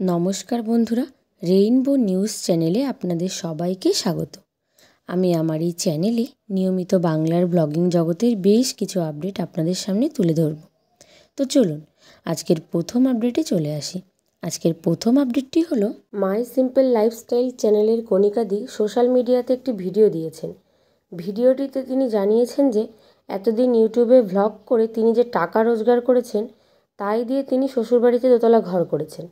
নমস্কার বন্ধুরা, rainbow news চ্যানেলে আপনাদের সবাইকে স্বাগত। আমি আমার এই চ্যানেলে নিয়মিত বাংলার ব্লগিং জগতের বেশ কিছু আপডেট আপনাদের সামনে তুলে ধরব। তো চলুন আজকের প্রথম আপডেটে চলে আসি। আজকের প্রথম আপডেটটি হলো মাই সিম্পল লাইফস্টাইল চ্যানেলের কণিকাদি সোশ্যাল মিডিয়াতে একটি ভিডিও দিয়েছেন। ভিডিওটিতে তিনি জানিয়েছেন যে এতদিন ইউটিউবে ভ্লগ করে তিনি যে টাকা রোজগার করেছেন তাই দিয়ে তিনি শ্বশুরবাড়িতে দোতলা ঘর করেছেন।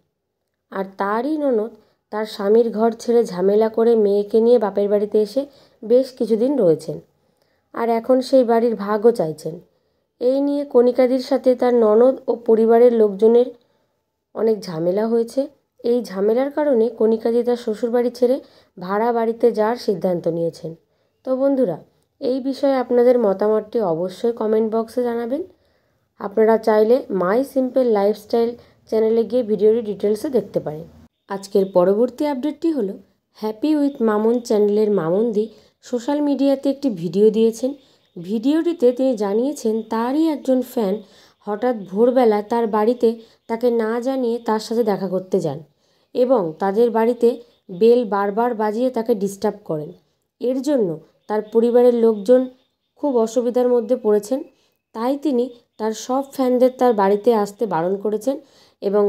আর তারই ননদ তার স্বামীর ঘর ছেড়ে ঝামেলা করে মেয়েকে নিয়ে বাপের বাড়িতে এসে বেশ কিছুদিন রয়েছেন, আর এখন সেই বাড়ির ভাগও চাইছেন। এই নিয়ে কণিকাদির সাথে তার ননদ ও পরিবারের লোকজনের অনেক ঝামেলা হয়েছে। এই ঝামেলার কারণে কণিকাদি তার শ্বশুরবাড়ি ছেড়ে ভাড়া বাড়িতে যাওয়ার সিদ্ধান্ত নিয়েছেন। তো বন্ধুরা, এই বিষয়ে আপনাদের মতামতটি অবশ্যই কমেন্ট বক্সে জানাবেন। আপনারা চাইলে মাই সিম্পল লাইফস্টাইল চ্যানেলে গিয়ে ভিডিওটি ডিটেলসে দেখতে পারেন। আজকের পরবর্তী আপডেটটি হলো হ্যাপি উইথ মামুন চ্যানেলের মামুনদি সোশ্যাল মিডিয়াতে একটি ভিডিও দিয়েছেন। ভিডিওটিতে তিনি জানিয়েছেন তারই একজন ফ্যান হঠাৎ ভোরবেলা তার বাড়িতে তাকে না জানিয়ে তার সাথে দেখা করতে যান এবং তাদের বাড়িতে বেল বারবার বাজিয়ে তাকে ডিস্টার্ব করেন। এর জন্য তার পরিবারের লোকজন খুব অসুবিধার মধ্যে পড়েছেন। তাই তিনি তার সব ফ্যানদের তার বাড়িতে আসতে বারণ করেছেন এবং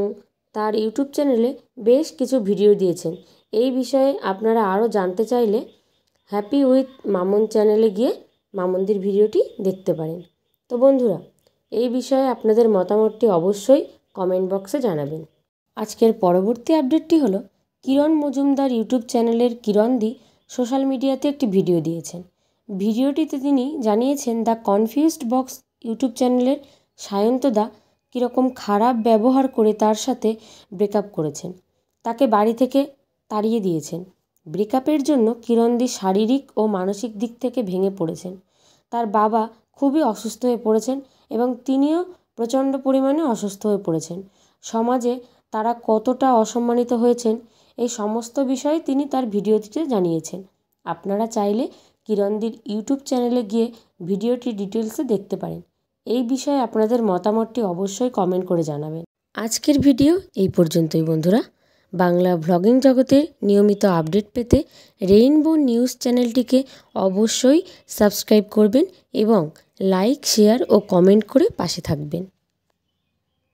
তার ইউটিউব চ্যানেলে বেশ কিছু ভিডিও দিয়েছেন। এই বিষয়ে আপনারা আরও জানতে চাইলে হ্যাপি উইথ মামুন চ্যানেলে গিয়ে মামুনদির ভিডিওটি দেখতে পারেন। তো বন্ধুরা, এই বিষয়ে আপনাদের মতামতটি অবশ্যই কমেন্ট বক্সে জানাবেন। আজকের পরবর্তী আপডেটটি হলো কিরণ মজুমদার ইউটিউব চ্যানেলের কিরণদি সোশ্যাল মিডিয়াতে একটি ভিডিও দিয়েছেন। ভিডিওটিতে তিনি জানিয়েছেন দ্য কনফিউজড বক্স ইউটিউব চ্যানেলের সায়ন্তদা কীরকম খারাপ ব্যবহার করে তার সাথে ব্রেকআপ করেছেন, তাকে বাড়ি থেকে তাড়িয়ে দিয়েছেন। ব্রেকআপের জন্য কিরণদি শারীরিক ও মানসিক দিক থেকে ভেঙে পড়েছেন। তার বাবা খুবই অসুস্থ হয়ে পড়েছেন এবং তিনিও প্রচণ্ড পরিমাণে অসুস্থ হয়ে পড়েছেন। সমাজে তারা কতটা অসম্মানিত হয়েছেন এই সমস্ত বিষয়ে তিনি তার ভিডিওটিতে জানিয়েছেন। আপনারা চাইলে কিরণদির ইউটিউব চ্যানেলে গিয়ে ভিডিওটি ডিটেলসে দেখতে পারেন। এই বিষয়ে আপনাদের মতামতটি অবশ্যই কমেন্ট করে জানাবেন। আজকের ভিডিও এই পর্যন্তই বন্ধুরা। বাংলা ভ্লগিং জগতে নিয়মিত আপডেট পেতে রেইনবো নিউজ চ্যানেলটিকে অবশ্যই সাবস্ক্রাইব করবেন এবং লাইক, শেয়ার ও কমেন্ট করে পাশে থাকবেন।